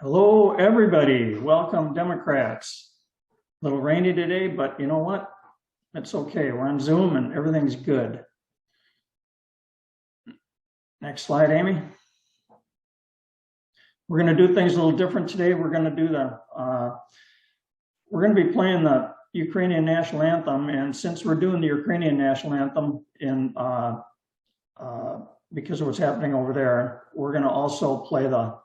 Hello, everybody. Welcome, Democrats. A little rainy today, but you know what? It's okay. We're on Zoom and everything's good. Next slide, Amy. We're going to do things a little different today. We're going to be playing the Ukrainian national anthem, and since we're doing the Ukrainian national anthem because of what's happening over there, we're going to also play the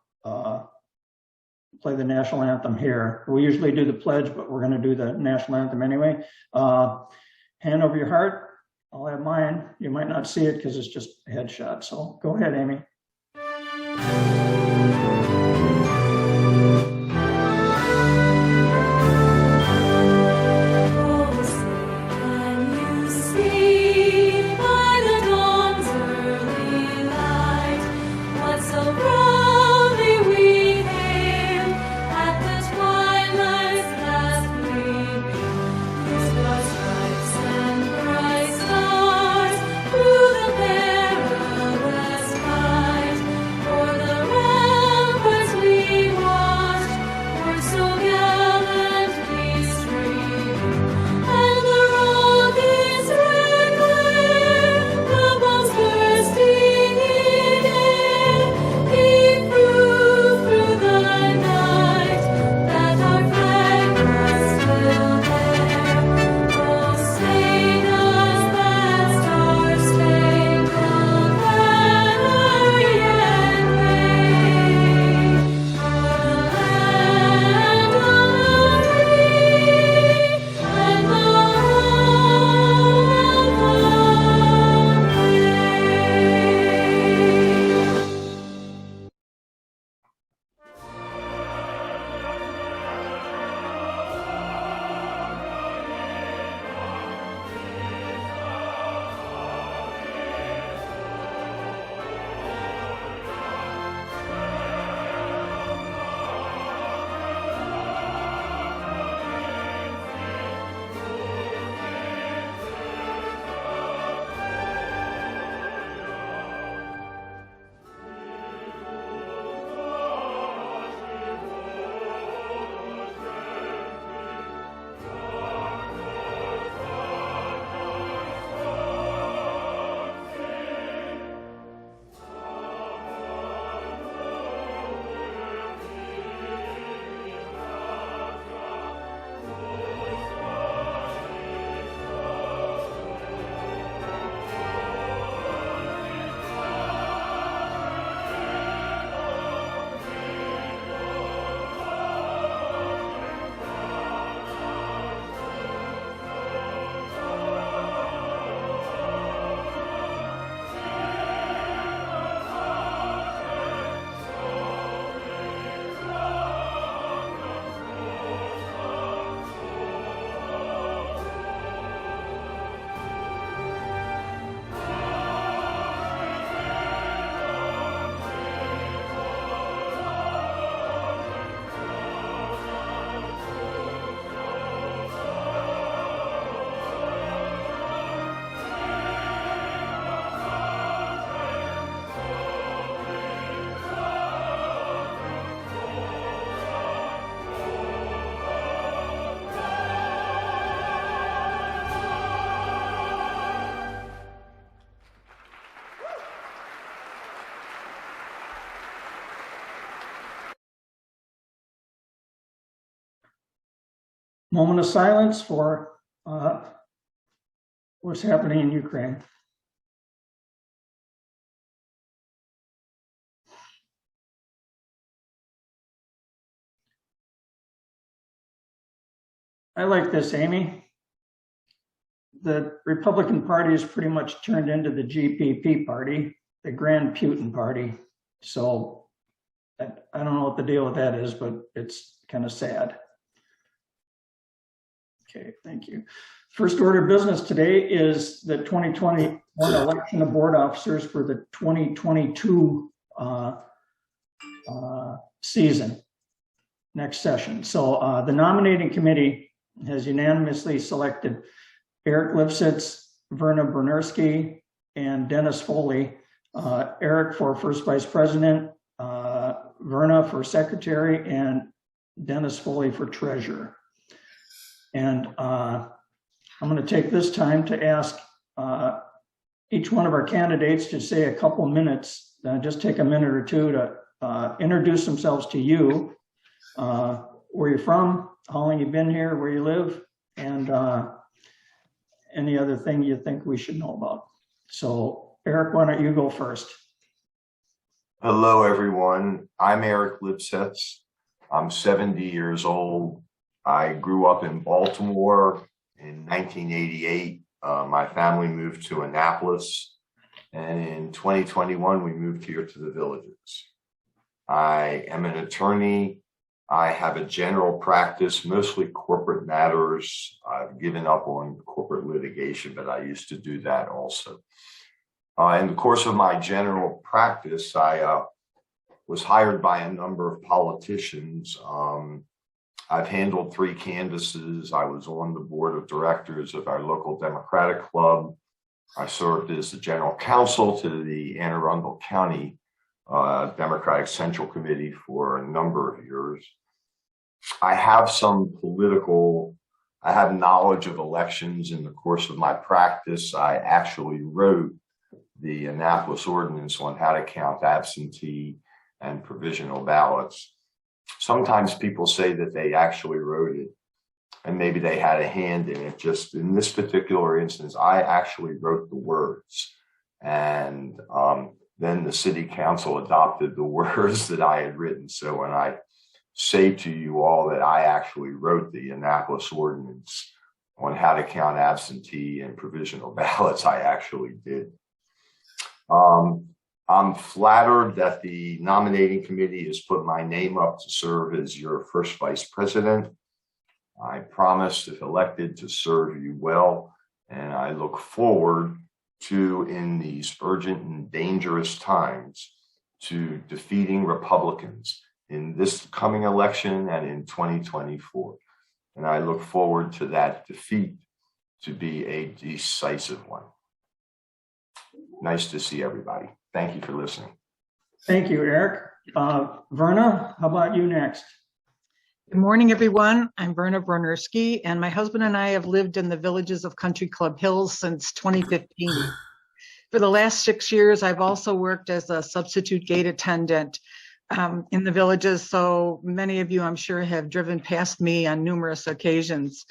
national anthem here. We usually do the pledge, but we're going to do the national anthem anyway. Hand over your heart. I'll have mine. You might not see it because it's just a headshot. So go ahead, Amy. Moment of silence for what's happening in Ukraine. I like this, Amy. The Republican Party is pretty much turned into the GPP party, the Grand Putin party. So I don't know what the deal with that is, but it's kind of sad. Okay, thank you. First order of business today is the 2021 election of board officers for the 2022 season, next session. So the nominating committee has unanimously selected Eric Lipsitz, Verna Bernersky, and Dennis Foley. Eric for first vice president, Verna for secretary, and Dennis Foley for treasurer. And I'm going to take this time to ask each one of our candidates to say a couple minutes, just take a minute or two to introduce themselves to you, where you're from, how long you've been here, where you live, and any other thing you think we should know about. So Eric, why don't you go first? Hello, everyone. I'm Eric Lipsetz. I'm 70 years old. I grew up in Baltimore in 1988. My family moved to Annapolis, and in 2021, we moved here to the Villages. I am an attorney. I have a general practice, mostly corporate matters. I've given up on corporate litigation, but I used to do that also. In the course of my general practice, I was hired by a number of politicians. I've handled 3 canvasses. I was on the board of directors of our local Democratic club. I served as the general counsel to the Anne Arundel County Democratic Central Committee for a number of years. I have knowledge of elections in the course of my practice. I actually wrote the Annapolis ordinance on how to count absentee and provisional ballots. Sometimes people say that they actually wrote it and maybe they had a hand in it. Just in this particular instance, I actually wrote the words, and then the city council adopted the words that I had written. So when I say to you all that I actually wrote the Annapolis ordinance on how to count absentee and provisional ballots, I actually did. I'm flattered that the nominating committee has put my name up to serve as your first vice president. I promise, if elected, to serve you well, and I look forward to, in these urgent and dangerous times, to defeating Republicans in this coming election and in 2024. And I look forward to that defeat to be a decisive one. Nice to see everybody. Thank you for listening. Thank you, Eric. Verna, how about you next? Good morning, everyone. I'm Verna Bronurski, and my husband and I have lived in the Villages of Country Club Hills since 2015. For the last 6 years, I've also worked as a substitute gate attendant in the Villages, so many of you, I'm sure, have driven past me on numerous occasions.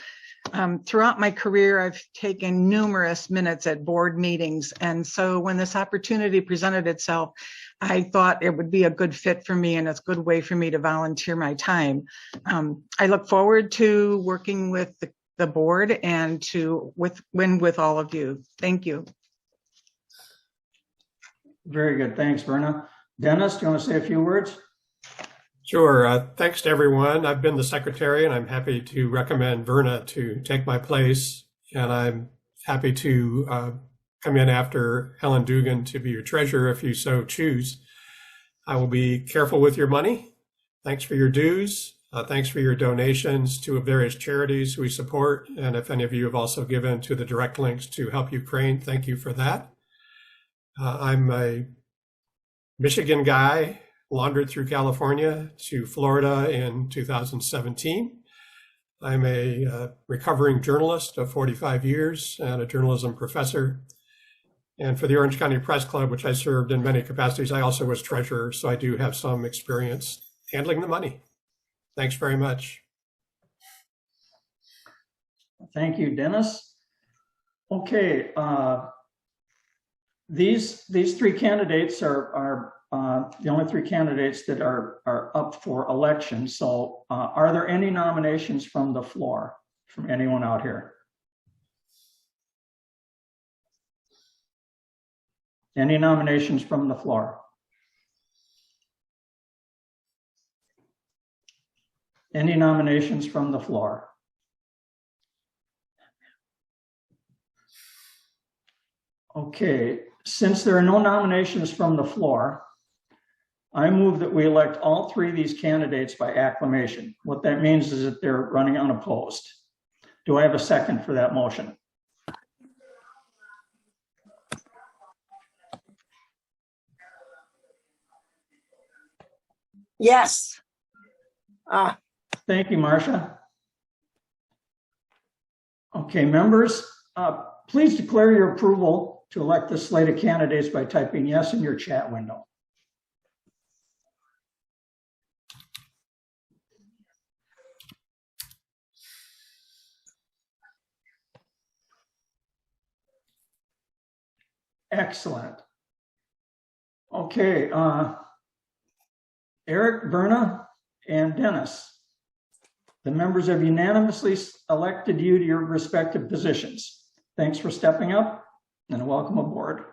Throughout my career, I've taken numerous minutes at board meetings, and so when this opportunity presented itself, I thought it would be a good fit for me, and it's a good way for me to volunteer my time. I look forward to working with the board and to win with all of you. Thank you. Very good. Thanks, Verna. Dennis, do you want to say a few words? Sure. Thanks to everyone. I've been the secretary, and I'm happy to recommend Verna to take my place. And I'm happy to come in after Helen Dugan to be your treasurer if you so choose. I will be careful with your money. Thanks for your dues. Thanks for your donations to various charities we support. And if any of you have also given to the direct links to help Ukraine, thank you for that. I'm a Michigan guy, wandered through California to Florida in 2017. I'm a recovering journalist of 45 years and a journalism professor. And for the Orange County Press Club, which I served in many capacities, I also was treasurer, so I do have some experience handling the money. Thanks very much. Thank you, Dennis. Okay, these 3 candidates are the only 3 candidates that are up for election. So are there any nominations from the floor from anyone out here? Any nominations from the floor? Any nominations from the floor? Okay, since there are no nominations from the floor, I move that we elect all 3 of these candidates by acclamation. What that means is that they're running unopposed. Do I have a second for that motion? Yes. Thank you, Marcia. Okay, members, please declare your approval to elect the slate of candidates by typing yes in your chat window. Excellent. Okay, Eric, Verna, and Dennis, the members have unanimously elected you to your respective positions. Thanks for stepping up and welcome aboard.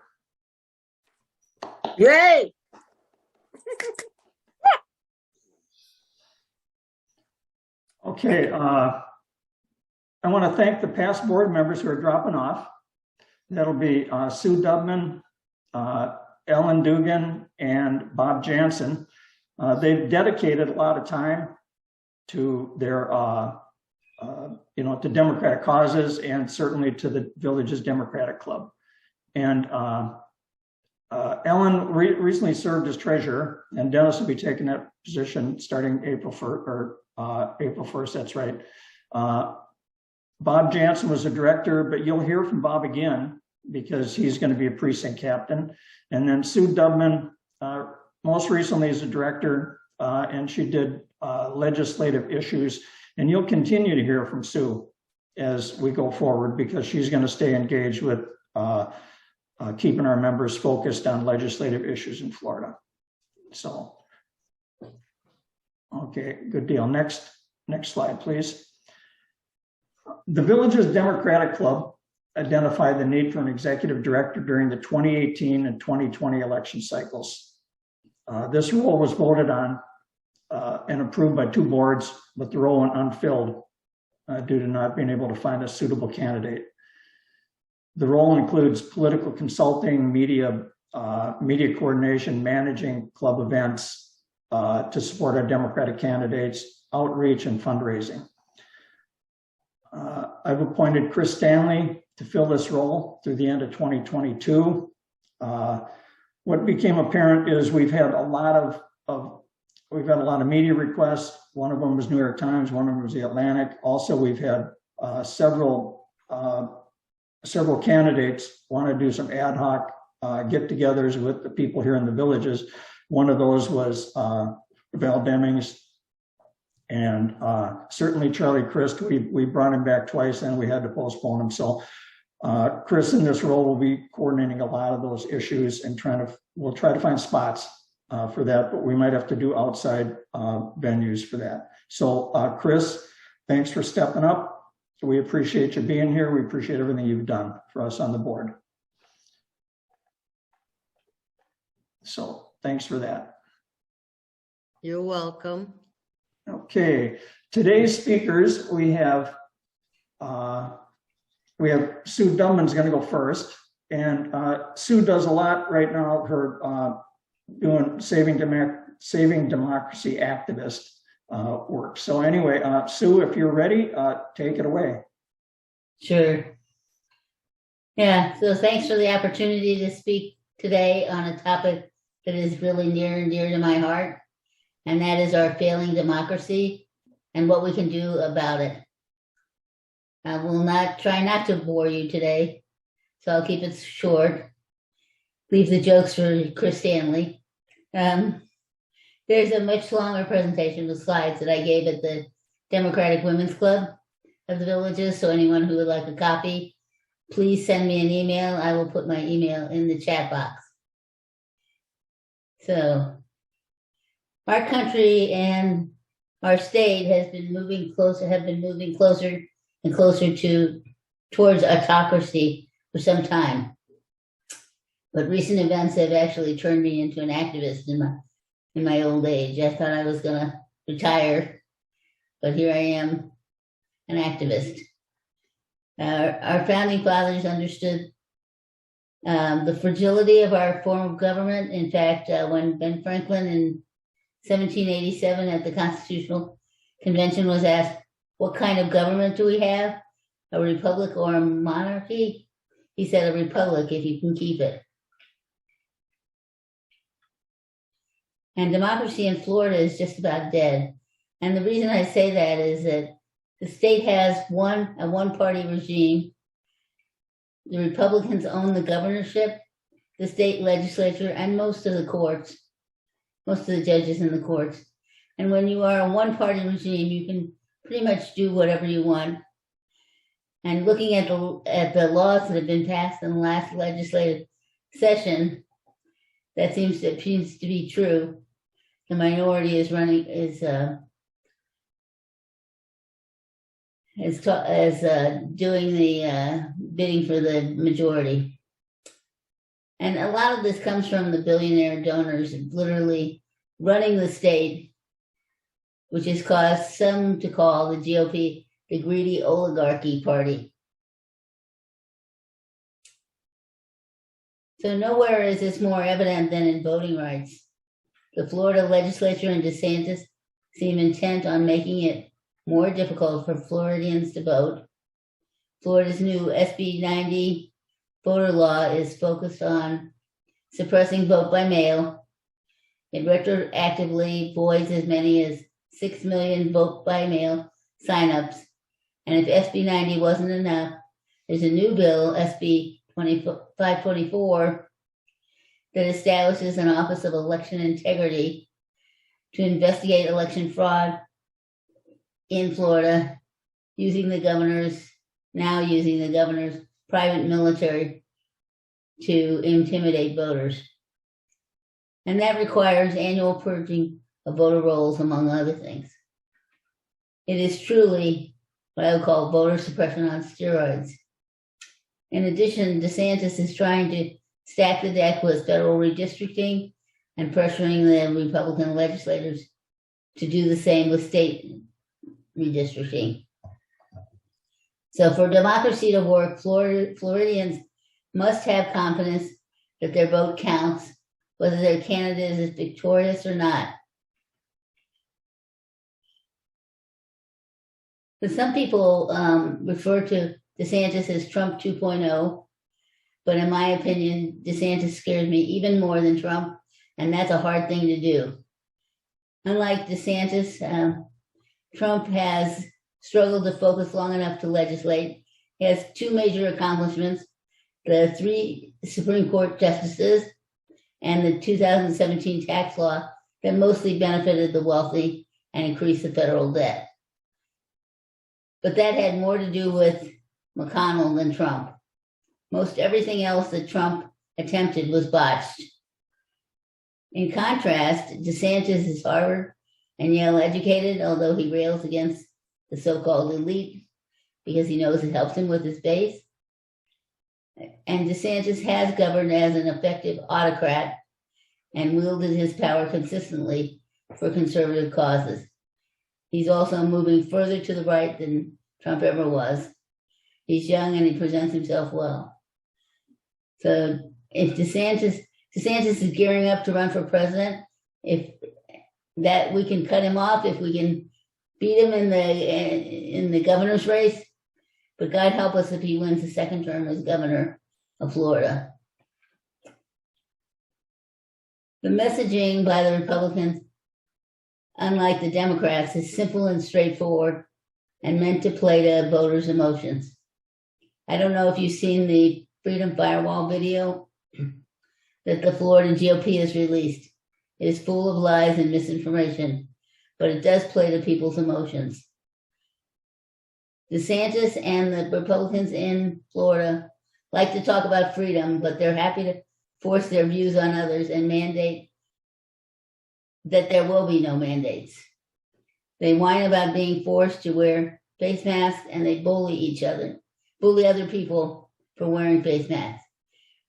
Yay. Okay, I want to thank the past board members who are dropping off. That'll be Sue Dubman, Ellen Dugan, and Bob Jansen. They've dedicated a lot of time to their, to Democratic causes and certainly to the Village's Democratic Club. And Ellen recently served as treasurer, and Dennis will be taking that position starting April 1st, that's right. Bob Jansen was a director, but you'll hear from Bob again because he's going to be a precinct captain. And then Sue Dubman, most recently as a director, and she did legislative issues. And you'll continue to hear from Sue as we go forward because she's going to stay engaged with keeping our members focused on legislative issues in Florida. So, okay, good deal. Next slide, please. The Village's Democratic Club identified the need for an executive director during the 2018 and 2020 election cycles. This role was voted on and approved by 2 boards, but the role went unfilled due to not being able to find a suitable candidate. The role includes political consulting, media coordination, managing club events to support our Democratic candidates, outreach, and fundraising. I've appointed Chris Stanley to fill this role through the end of 2022. What became apparent is we've had a lot of media requests. One of them was New York Times, one of them was the Atlantic. Also, we've had several candidates want to do some ad hoc get-togethers with the people here in the villages. One of those was Val Demings, and certainly Charlie Crist. We brought him back twice and we had to postpone him. So Chris in this role will be coordinating a lot of those issues and we'll try to find spots for that, but we might have to do outside venues for that. So Chris, thanks for stepping up. We appreciate you being here. We appreciate everything you've done for us on the board. So thanks for that. You're welcome. Okay, today's speakers, we have Sue Dubman's going to go first, and Sue does a lot right now. Her doing saving democracy activist work. So anyway, Sue, if you're ready, take it away. Sure. Yeah, so thanks for the opportunity to speak today on a topic that is really near and dear to my heart, and that is our failing democracy and what we can do about it. I will try not to bore you today, so I'll keep it short. Leave the jokes for Chris Stanley. There's a much longer presentation with slides that I gave at the Democratic Women's Club of the Villages, so anyone who would like a copy, please send me an email. I will put my email in the chat box. So, our country and our state have been moving closer and closer towards autocracy for some time. But recent events have actually turned me into an activist in my old age. I thought I was going to retire, but here I am, an activist. Our founding fathers understood the fragility of our form of government. In fact, when Ben Franklin in 1787 at the Constitutional Convention was asked, what kind of government do we have? A republic or a monarchy? He said, a republic if you can keep it. And democracy in Florida is just about dead. And the reason I say that is that the state has a one-party regime. The Republicans own the governorship, the state legislature, and most of the courts, most of the judges in the courts. And when you are a one-party regime, you can pretty much do whatever you want. And looking at the laws that have been passed in the last legislative session, that seems to be true. The minority is doing the bidding for the majority. And a lot of this comes from the billionaire donors literally running the state, which has caused some to call the GOP the greedy oligarchy party. So nowhere is this more evident than in voting rights. The Florida legislature and DeSantis seem intent on making it more difficult for Floridians to vote. Florida's new SB 90 voter law is focused on suppressing vote by mail. It retroactively voids as many as 6 million vote by mail signups. And if SB 90 wasn't enough, there's a new bill, SB 524, that establishes an Office of Election Integrity to investigate election fraud in Florida, using the governor's private military to intimidate voters. And that requires annual purging of voter rolls, among other things. It is truly what I would call voter suppression on steroids. In addition, DeSantis is trying to stack the deck with federal redistricting and pressuring the Republican legislators to do the same with state redistricting. So for democracy to work, Floridians must have confidence that their vote counts, whether their candidate is victorious or not. But some people refer to DeSantis as Trump 2.0, but in my opinion, DeSantis scares me even more than Trump, and that's a hard thing to do. Unlike DeSantis, Trump has struggled to focus long enough to legislate. He has two major accomplishments: the 3 Supreme Court justices and the 2017 tax law that mostly benefited the wealthy and increased the federal debt. But that had more to do with McConnell than Trump. Most everything else that Trump attempted was botched. In contrast, DeSantis is Harvard and Yale educated, although he rails against the so-called elite because he knows it helps him with his base. And DeSantis has governed as an effective autocrat and wielded his power consistently for conservative causes. He's also moving further to the right than Trump ever was. He's young and he presents himself well. So if DeSantis is gearing up to run for president, if that we can cut him off, if we can beat him in the governor's race, but God help us if he wins the second term as governor of Florida. The messaging by the Republicans, unlike the Democrats, is simple and straightforward and meant to play to voters' emotions. I don't know if you've seen the Freedom Firewall video that the Florida GOP has released. It is full of lies and misinformation, but it does play to people's emotions. DeSantis and the Republicans in Florida like to talk about freedom, but they're happy to force their views on others and mandate that there will be no mandates. They whine about being forced to wear face masks, and they bully other people for wearing face masks.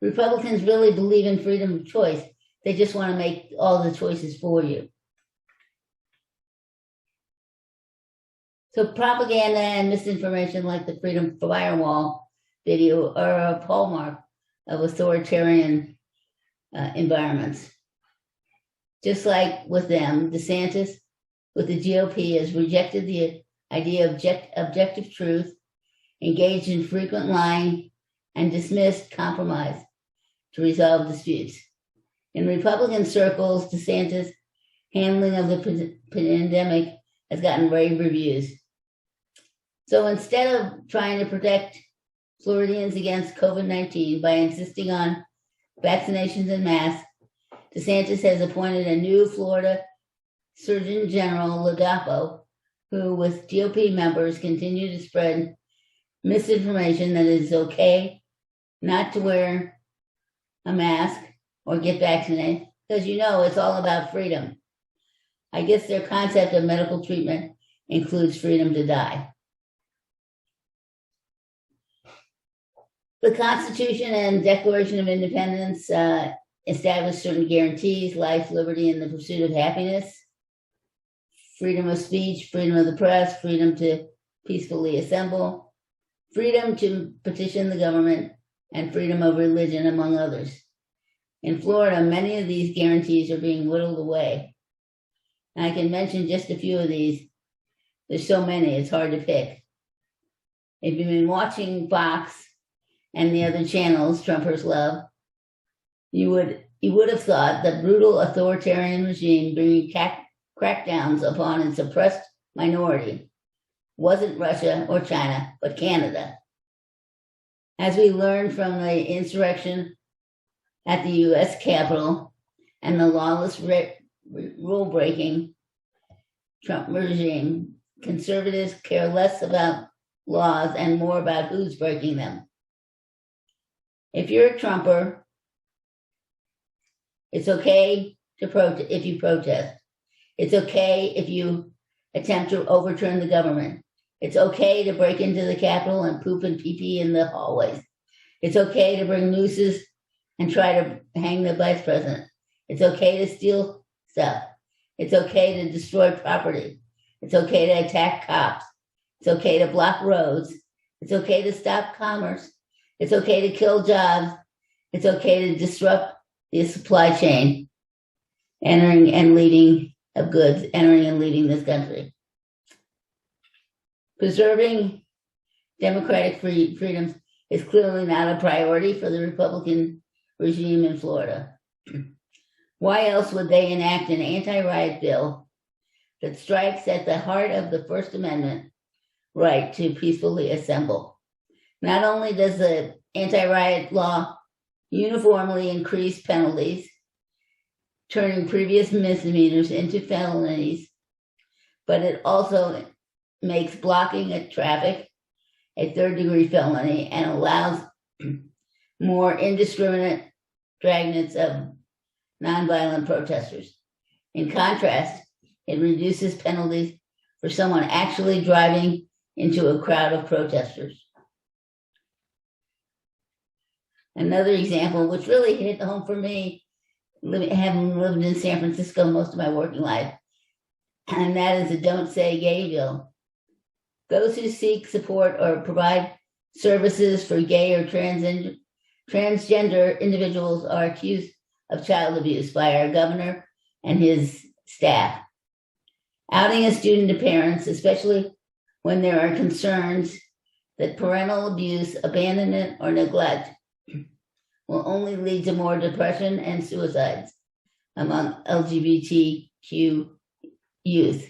Republicans really believe in freedom of choice. They just want to make all the choices for you. So propaganda and misinformation like the Freedom Firewall video are a hallmark of authoritarian environments. Just like with them, DeSantis with the GOP has rejected the idea of objective truth, engaged in frequent lying, and dismissed compromise to resolve disputes. In Republican circles, DeSantis handling of the pandemic has gotten rave reviews. So instead of trying to protect Floridians against COVID-19 by insisting on vaccinations and masks, DeSantis has appointed a new Florida Surgeon General, Ladapo, who with GOP members continue to spread misinformation that it is okay not to wear a mask or get vaccinated, because it's all about freedom. I guess their concept of medical treatment includes freedom to die. The Constitution and Declaration of Independence establish certain guarantees: life, liberty, and the pursuit of happiness, freedom of speech, freedom of the press, freedom to peacefully assemble, freedom to petition the government, and freedom of religion, among others. In Florida, many of these guarantees are being whittled away. And I can mention just a few of these. There's so many, it's hard to pick. If you've been watching Fox and the other channels Trumpers love, you would have thought the brutal authoritarian regime bringing crackdowns upon its oppressed minority wasn't Russia or China, but Canada. As we learned from the insurrection at the US Capitol and the lawless rule-breaking Trump regime, conservatives care less about laws and more about who's breaking them. If you're a Trumper, it's okay to protest if you protest. It's okay if you attempt to overturn the government. It's okay to break into the Capitol and poop and pee-pee in the hallways. It's okay to bring nooses and try to hang the vice president. It's okay to steal stuff. It's okay to destroy property. It's okay to attack cops. It's okay to block roads. It's okay to stop commerce. It's okay to kill jobs. It's okay to disrupt the supply chain, entering and leaving this country. Preserving democratic freedoms is clearly not a priority for the Republican regime in Florida. Why else would they enact an anti-riot bill that strikes at the heart of the First Amendment right to peacefully assemble? Not only does the anti-riot law uniformly increase penalties, turning previous misdemeanors into felonies, but it also makes blocking a traffic a third-degree felony and allows more indiscriminate dragnets of nonviolent protesters. In contrast, it reduces penalties for someone actually driving into a crowd of protesters. Another example, which really hit home for me, having lived in San Francisco most of my working life, and that is the Don't Say Gay bill. Those who seek support or provide services for gay or transgender individuals are accused of child abuse by our governor and his staff. Outing a student to parents, especially when there are concerns that parental abuse, abandonment, or neglect will only lead to more depression and suicides among LGBTQ youth.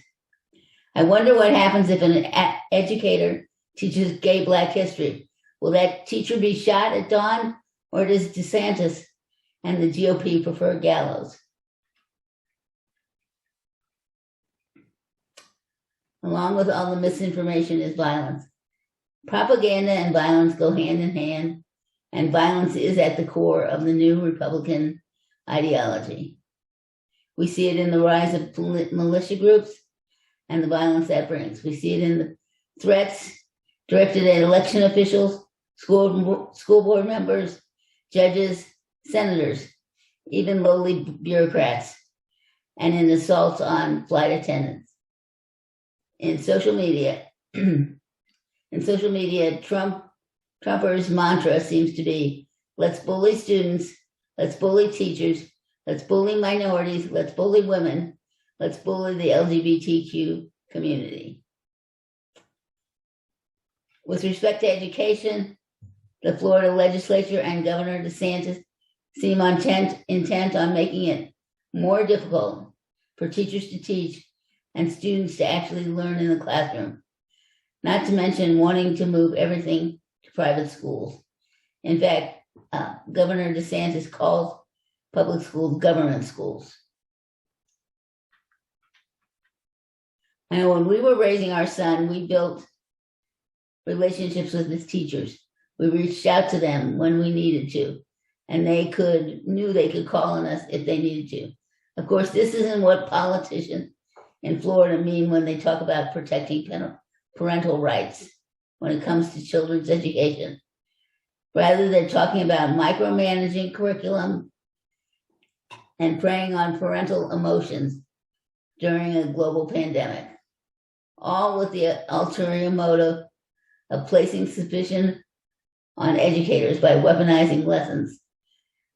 I wonder what happens if an educator teaches gay Black history. Will that teacher be shot at dawn, or does DeSantis and the GOP prefer gallows? Along with all the misinformation is violence. Propaganda and violence go hand in hand, and violence is at the core of the new Republican ideology. We see it in the rise of militia groups and the violence that brings. We see it in the threats directed at election officials, school board members, judges, senators, even lowly bureaucrats, and in assaults on flight attendants. In social media, Trumpers' mantra seems to be, let's bully students, let's bully teachers, let's bully minorities, let's bully women, let's bully the LGBTQ community. With respect to education, the Florida legislature and Governor DeSantis seem intent on making it more difficult for teachers to teach and students to actually learn in the classroom. Not to mention wanting to move everything to private schools. In fact, Governor DeSantis calls public schools government schools. And when we were raising our son, we built relationships with his teachers. We reached out to them when we needed to, and they knew they could call on us if they needed to. Of course, this isn't what politicians in Florida mean when they talk about protecting parental rights when it comes to children's education. Rather, they're talking about micromanaging curriculum and preying on parental emotions during a global pandemic, all with the ulterior motive of placing suspicion on educators by weaponizing lessons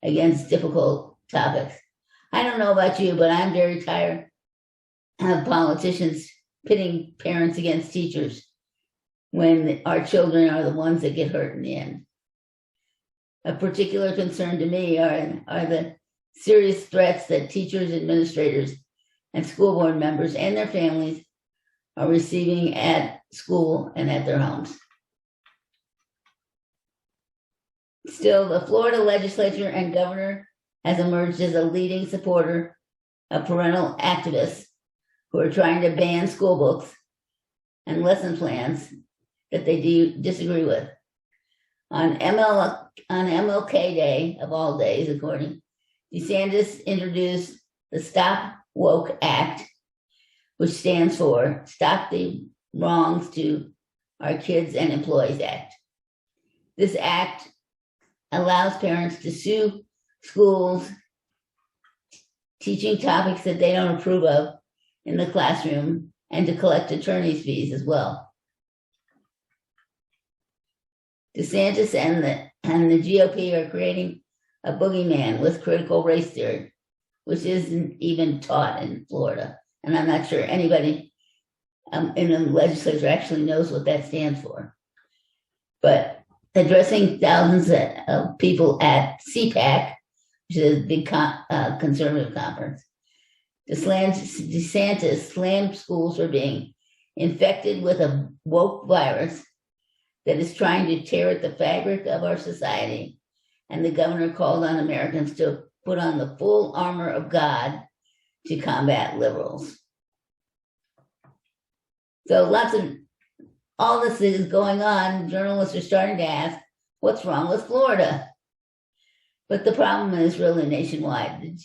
against difficult topics. I don't know about you, but I'm very tired of politicians pitting parents against teachers when our children are the ones that get hurt in the end. A particular concern to me are the serious threats that teachers, administrators, and school board members and their families are receiving at school and at their homes. Still, the Florida legislature and governor has emerged as a leading supporter of parental activists who are trying to ban school books and lesson plans that they disagree with. On MLK Day, of all days, according, DeSantis introduced the Stop Woke Act, which stands for Stop the Wrongs to Our Kids and Employees Act. This act allows parents to sue schools teaching topics that they don't approve of in the classroom and to collect attorney's fees as well. DeSantis and the GOP are creating a boogeyman with critical race theory, which isn't even taught in Florida. And I'm not sure anybody in the legislature actually knows what that stands for. But addressing thousands of people at CPAC, which is a big conservative conference, DeSantis slammed schools for being infected with a woke virus that is trying to tear at the fabric of our society. And the governor called on Americans to put on the full armor of God to combat liberals. So all this is going on. Journalists are starting to ask, what's wrong with Florida? But the problem is really nationwide.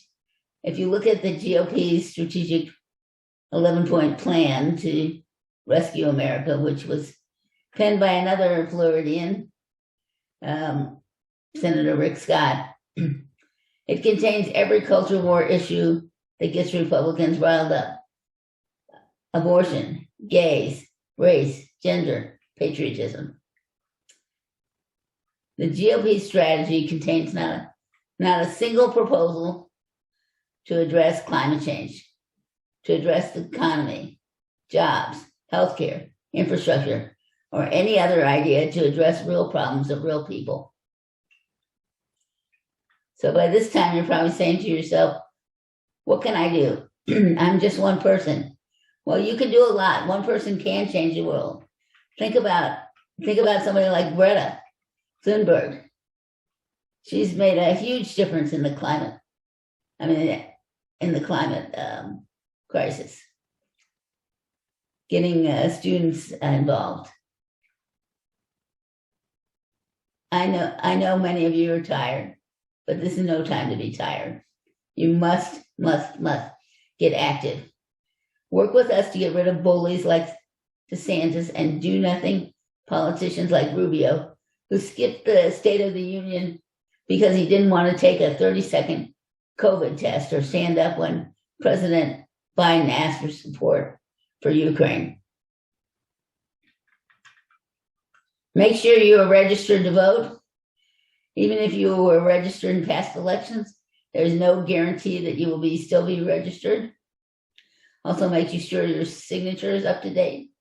If you look at the GOP's strategic 11-point plan to rescue America, which was penned by another Floridian, Senator Rick Scott, it contains every culture war issue that gets Republicans riled up. Abortion, gays, race, gender, patriotism. The GOP strategy contains not a single proposal to address climate change, to address the economy, jobs, healthcare, infrastructure, or any other idea to address real problems of real people. So by this time, you're probably saying to yourself, what can I do? I'm just one person. Well, you can do a lot. One person can change the world. Think about somebody like Greta Thunberg. She's made a huge difference in the climate. In the climate crisis, getting students involved. I know many of you are tired, but this is no time to be tired. You must get active. Work with us to get rid of bullies like DeSantis and do-nothing politicians like Rubio, who skipped the State of the Union because he didn't want to take a 30-second COVID test or stand up when President Biden asked for support for Ukraine. Make sure you are registered to vote. Even if you were registered in past elections, there's no guarantee that you will still be registered. Also, make sure your signature is up to date.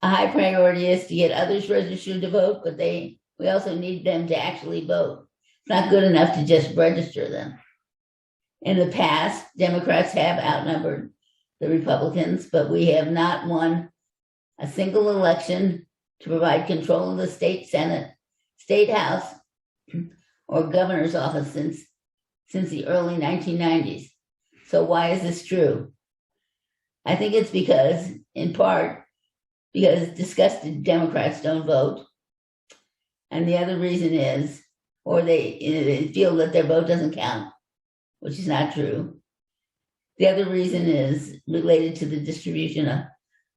A high priority is to get others registered to vote, but we also need them to actually vote. It's not good enough to just register them. In the past, Democrats have outnumbered the Republicans, but we have not won a single election to provide control of the state Senate, state house, or governor's office since the early 1990s. So why is this true? I think it's because, in part, because disgusted Democrats don't vote. And the other reason is, or they feel that their vote doesn't count, which is not true. The other reason is related to the distribution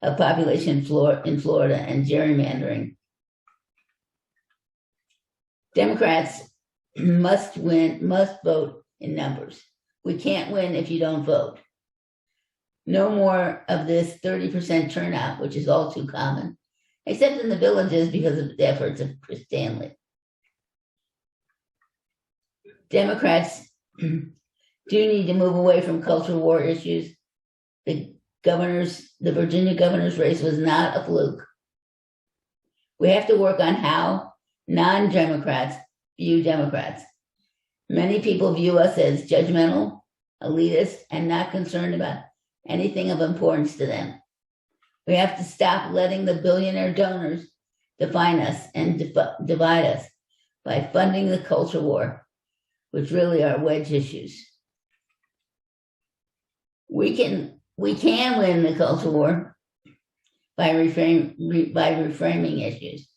of population in Florida and gerrymandering. Democrats must vote in numbers. We can't win if you don't vote. No more of this 30% turnout, which is all too common, except in the villages because of the efforts of Chris Stanley. Democrats do need to move away from cultural war issues. The Virginia governor's race was not a fluke. We have to work on how non-Democrats view Democrats. Many people view us as judgmental, elitist, and not concerned about anything of importance to them. We have to stop letting the billionaire donors define us and divide us by funding the culture war, which really are wedge issues. We can win the culture war by reframing issues.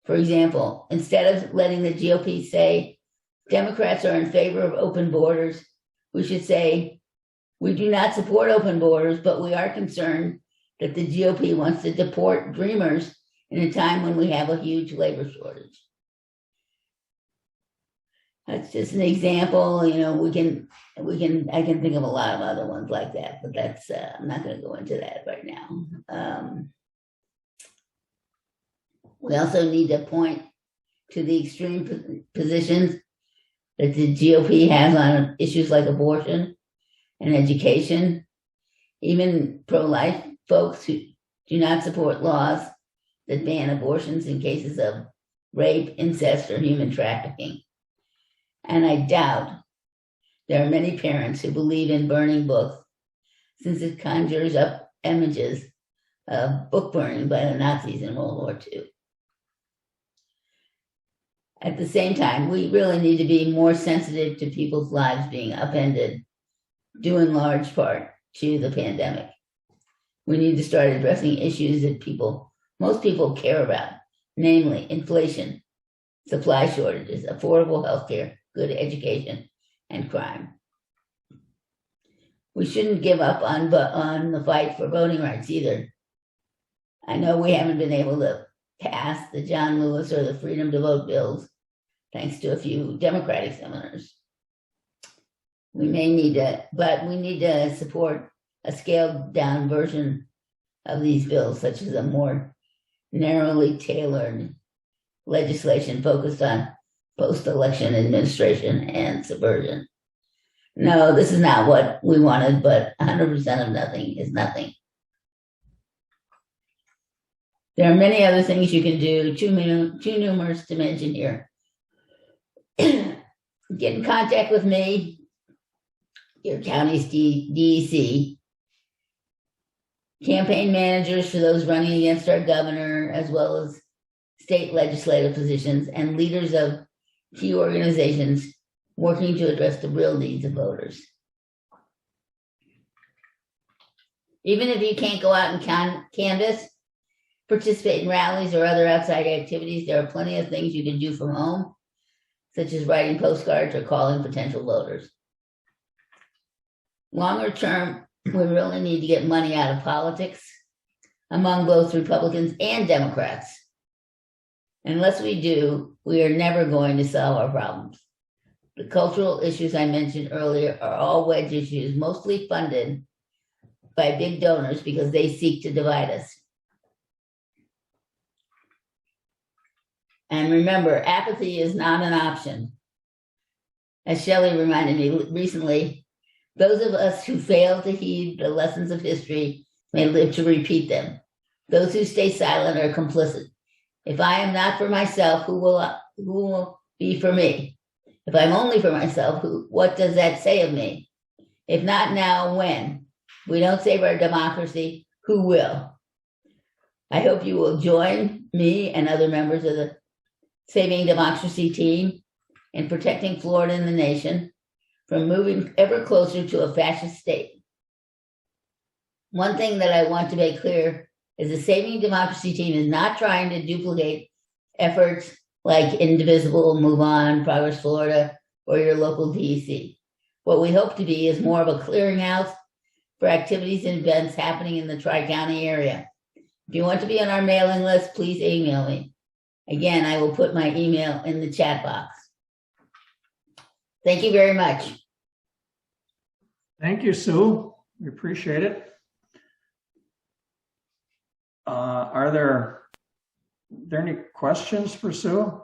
For example, instead of letting the GOP say Democrats are in favor of open borders, we should say we do not support open borders, but we are concerned that the GOP wants to deport dreamers in a time when we have a huge labor shortage. That's just an example. You know, I can think of a lot of other ones like that, but that's, I'm not going to go into that right now. We also need to point to the extreme positions that the GOP has on issues like abortion and education. Even pro-life folks who do not support laws that ban abortions in cases of rape, incest, or human trafficking. And I doubt there are many parents who believe in burning books, since it conjures up images of book burning by the Nazis in World War II. At the same time, we really need to be more sensitive to people's lives being upended, due in large part to the pandemic. We need to start addressing issues that most people care about, namely inflation, supply shortages, affordable healthcare, good education, and crime. We shouldn't give up on the fight for voting rights either. I know we haven't been able to pass the John Lewis or the Freedom to Vote bills, thanks to a few Democratic senators. We need to support a scaled down version of these bills, such as a more narrowly tailored legislation focused on post-election administration and subversion. No, this is not what we wanted, but 100% of nothing is nothing. There are many other things you can do, too numerous to mention here. Get in contact with me, your county's DEC, campaign managers for those running against our governor, as well as state legislative positions, and leaders of key organizations working to address the real needs of voters. Even if you can't go out and canvass, participate in rallies or other outside activities, there are plenty of things you can do from home, such as writing postcards or calling potential voters. Longer term, we really need to get money out of politics among both Republicans and Democrats. Unless we do, we are never going to solve our problems. The cultural issues I mentioned earlier are all wedge issues, mostly funded by big donors because they seek to divide us. And remember, apathy is not an option. As Shelley reminded me recently, those of us who fail to heed the lessons of history may live to repeat them. Those who stay silent are complicit. If I am not for myself, who will be for me? If I'm only for myself, what does that say of me? If not now, when? If we don't save our democracy, who will? I hope you will join me and other members of the Saving Democracy team in protecting Florida and the nation from moving ever closer to a fascist state. One thing that I want to make clear is the Saving Democracy team is not trying to duplicate efforts like Indivisible, Move On, Progress Florida, or your local DEC. What we hope to be is more of a clearinghouse for activities and events happening in the Tri-County area. If you want to be on our mailing list, please email me. Again, I will put my email in the chat box. Thank you very much. Thank you, Sue. We appreciate it. Are there any questions for Sue?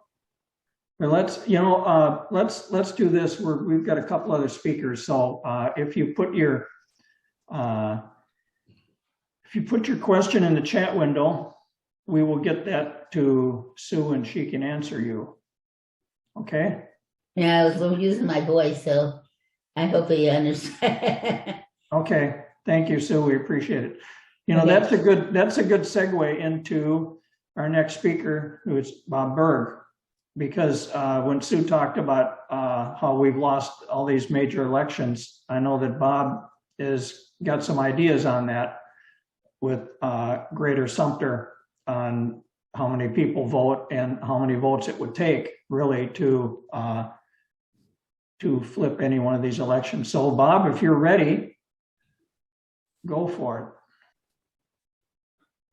Or let's do this. We've got a couple other speakers. So if you put your question in the chat window, we will get that to Sue and she can answer you. Okay? Yeah, I was using my voice, so I hope you understand. Okay. Thank you, Sue. We appreciate it. Okay. That's a good segue into our next speaker, who is Bob Berg, because when Sue talked about how we've lost all these major elections, I know that Bob has got some ideas on that with Greater Sumter on how many people vote and how many votes it would take really to flip any one of these elections. So Bob, if you're ready, go for it.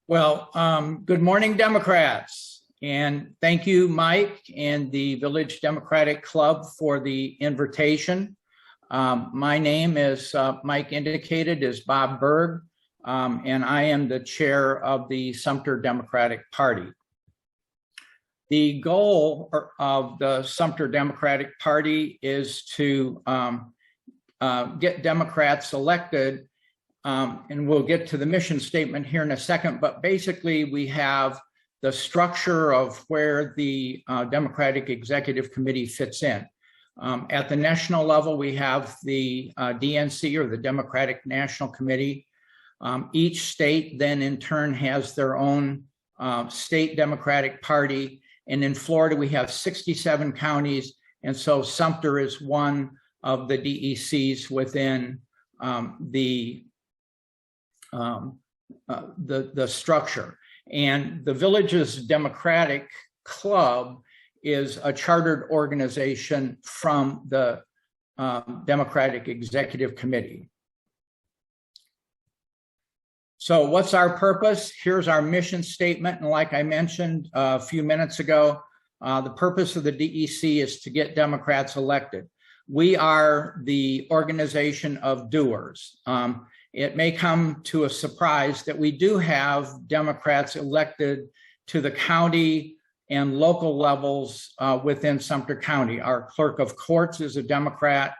Well, good morning, Democrats, and thank you, Mike and the Village Democratic Club for the invitation. My name, as Mike indicated, is Bob Berg, and I am the chair of the Sumter Democratic Party. The goal of the Sumter Democratic Party is to get Democrats elected. And we'll get to the mission statement here in a second, but basically we have the structure of where the Democratic Executive Committee fits in. At the national level, we have the DNC, or the Democratic National Committee. Each state then in turn has their own state Democratic Party. And in Florida, we have 67 counties. And so Sumter is one of the DECs within the structure. And the Village's Democratic Club is a chartered organization from the Democratic Executive Committee. So what's our purpose? Here's our mission statement. And like I mentioned a few minutes ago, the purpose of the DEC is to get Democrats elected. We are the organization of doers. It may come to a surprise that we do have Democrats elected to the county and local levels within Sumter County. Our clerk of courts is a Democrat.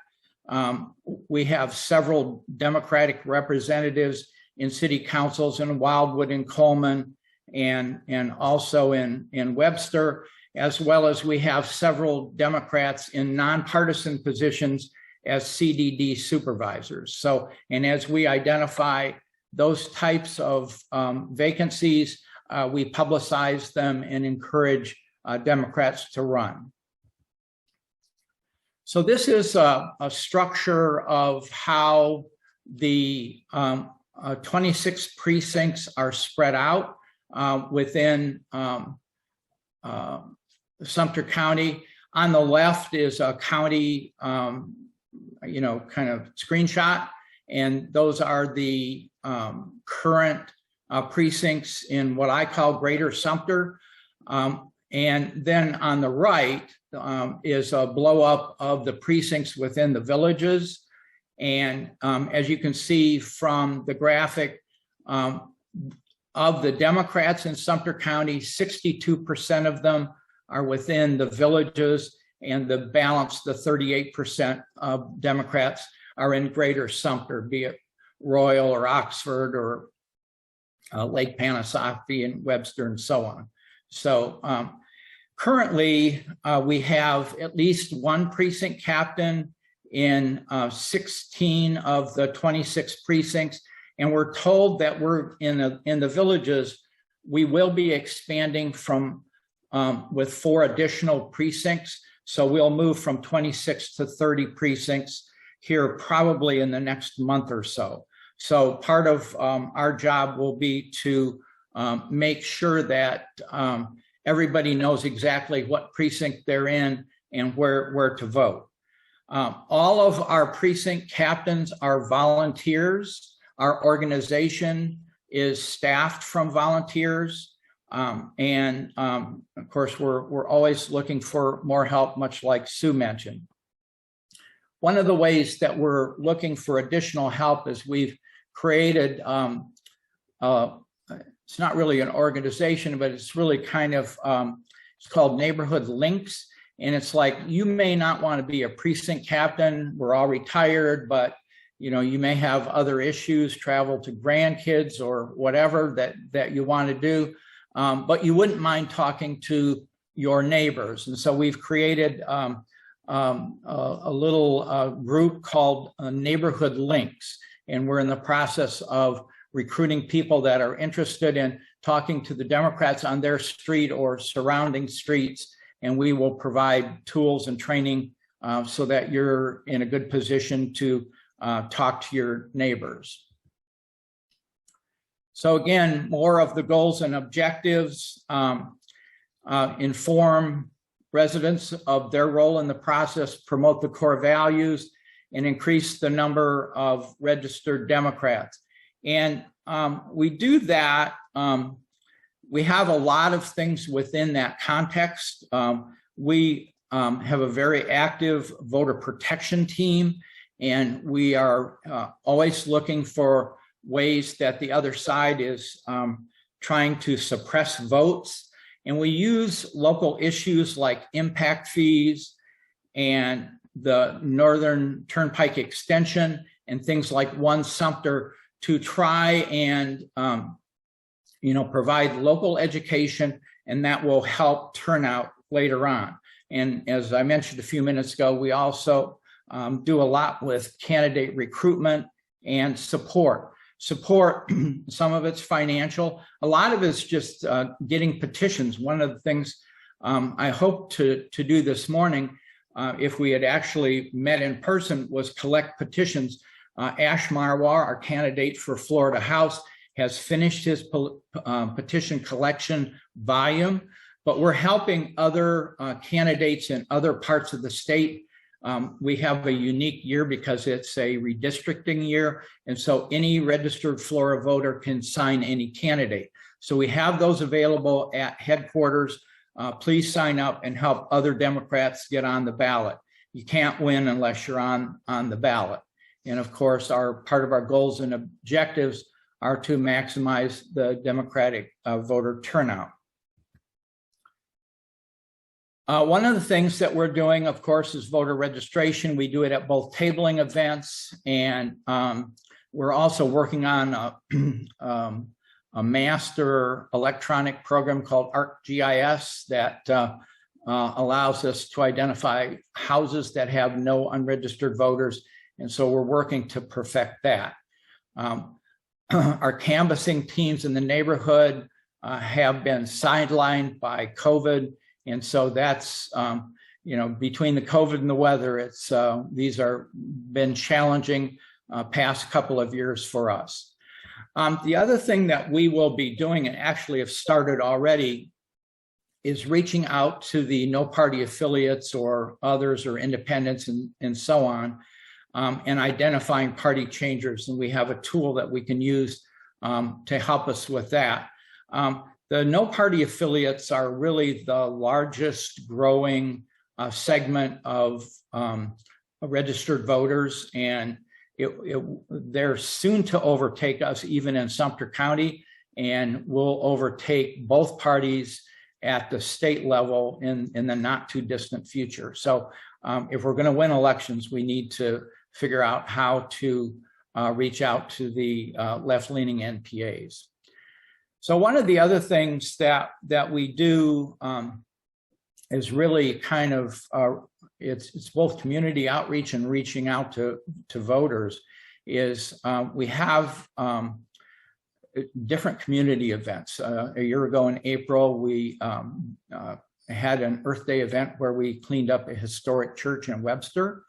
We have several Democratic representatives in city councils in Wildwood and Coleman and also in Webster, as well as we have several Democrats in nonpartisan positions as CDD supervisors. So, and as we identify those types of vacancies, we publicize them and encourage Democrats to run. So this is a structure of how the 26 precincts are spread out within Sumter County. On the left is a county kind of screenshot, and those are the current precincts in what I call Greater Sumter. And then on the right is a blow up of the precincts within the villages. And as you can see from the graphic, of the Democrats in Sumter County, 62% of them are within the villages, and the balance, the 38% of Democrats, are in Greater Sumter, be it Royal or Oxford or Lake Panasoffkee and Webster and so on. So Currently, we have at least one precinct captain in 16 of the 26 precincts, and we're told that we're in the villages, we will be expanding from with 4 additional precincts. So we'll move from 26 to 30 precincts here probably in the next month or so. So part of our job will be to make sure that everybody knows exactly what precinct they're in and where to vote. All of our precinct captains are volunteers. Our organization is staffed from volunteers. And of course, we're always looking for more help, much like Sue mentioned. One of the ways that we're looking for additional help is we've created, it's not really an organization, but it's really kind of, it's called Neighborhood Links. And it's like, you may not want to be a precinct captain. We're all retired, but you may have other issues, travel to grandkids or whatever that you want to do. But you wouldn't mind talking to your neighbors. And so we've created a little group called Neighborhood Links. And we're in the process of recruiting people that are interested in talking to the Democrats on their street or surrounding streets. And we will provide tools and training so that you're in a good position to talk to your neighbors. So again, more of the goals and objectives, inform residents of their role in the process, promote the core values, and increase the number of registered Democrats. And we do that. We have a lot of things within that context. We have a very active voter protection team, and we are always looking for ways that the other side is trying to suppress votes. And we use local issues like impact fees and the Northern Turnpike extension and things like One Sumter to try and provide local education, and that will help turnout later on. And as I mentioned a few minutes ago, we also do a lot with candidate recruitment and support. Some of it's financial. A lot of it's just getting petitions. One of the things I hope to do this morning, if we had actually met in person, was collect petitions. Ash Marwar, our candidate for Florida House, has finished his petition collection volume, but we're helping other candidates in other parts of the state. We have a unique year because it's a redistricting year, and so any registered Florida voter can sign any candidate. So we have those available at headquarters. Please sign up and help other Democrats get on the ballot. You can't win unless you're on the ballot. And of course, part of our goals and objectives are to maximize the Democratic voter turnout. One of the things that we're doing, of course, is voter registration. We do it at both tabling events, and we're also working on a master electronic program called ArcGIS that allows us to identify houses that have no unregistered voters. And so we're working to perfect that. Our canvassing teams in the neighborhood have been sidelined by COVID. And so that's, between the COVID and the weather, these are been challenging past couple of years for us. The other thing that we will be doing, and actually have started already, is reaching out to the no party affiliates or others or independents and so on, and identifying party changers. And we have a tool that we can use to help us with that. The no party affiliates are really the largest growing segment of registered voters, and they're soon to overtake us even in Sumter County, and will overtake both parties at the state level in the not too distant future. So if we're going to win elections, we need to figure out how to reach out to the left-leaning NPAs. So one of the other things that we do is really kind of, it's both community outreach and reaching out to voters, is we have different community events. A year ago in April, we had an Earth Day event where we cleaned up a historic church in Webster.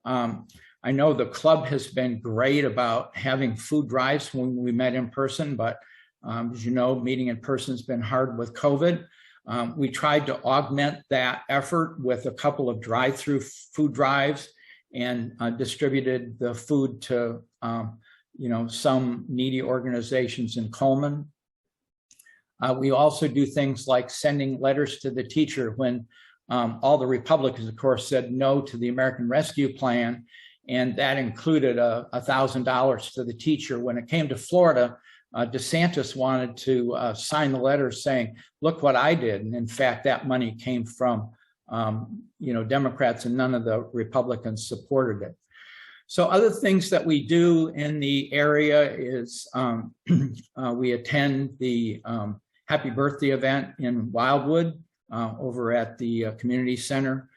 I know the club has been great about having food drives when we met in person, but as you know, meeting in person has been hard with COVID. We tried to augment that effort with a couple of drive-through food drives and distributed the food to some needy organizations in Coleman. We also do things like sending letters to the teacher when all the Republicans, of course, said no to the American Rescue Plan, and that included $1,000 to the teacher. When it came to Florida, DeSantis wanted to sign the letter saying, look what I did. And in fact, that money came from Democrats, and none of the Republicans supported it. So other things that we do in the area is we attend the Happy Birthday event in Wildwood over at the community center.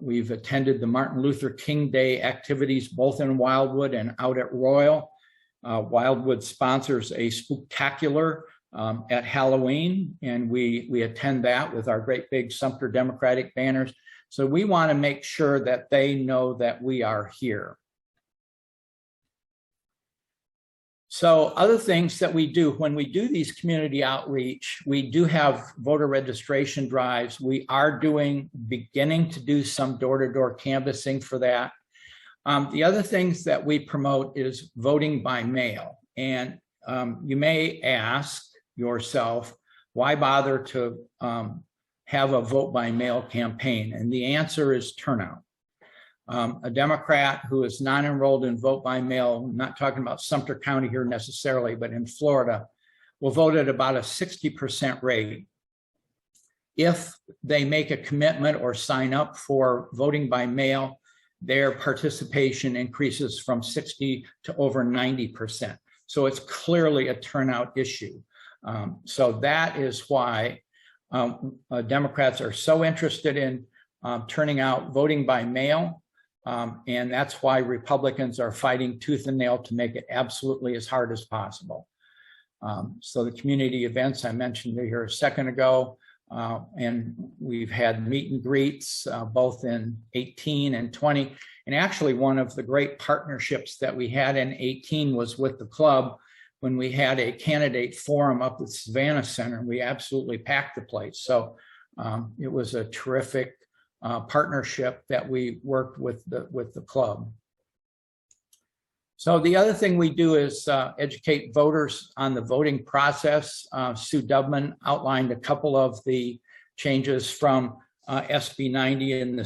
We've attended the Martin Luther King Day activities both in Wildwood and out at Royal. Wildwood sponsors a spooktacular at Halloween, and we attend that with our great big Sumter Democratic banners. So we want to make sure that they know that we are here. So other things that we do when we do these community outreach, we do have voter registration drives. We are beginning to do some door-to-door canvassing for that. The other things that we promote is voting by mail. And you may ask yourself, why bother to have a vote by mail campaign? And the answer is turnout. A Democrat who is not enrolled in vote by mail, I'm not talking about Sumter County here necessarily, but in Florida, will vote at about a 60% rate. If they make a commitment or sign up for voting by mail, their participation increases from 60 to over 90%. So it's clearly a turnout issue. So that is why Democrats are so interested in turning out voting by mail. And that's why Republicans are fighting tooth and nail to make it absolutely as hard as possible. So the community events I mentioned here a second ago, and we've had meet and greets both in 18 and 20. And actually one of the great partnerships that we had in 18 was with the club when we had a candidate forum up at Savannah Center. We absolutely packed the place. So it was a terrific partnership that we worked with the club. So the other thing we do is educate voters on the voting process. Sue Dubman outlined a couple of the changes from SB 90 and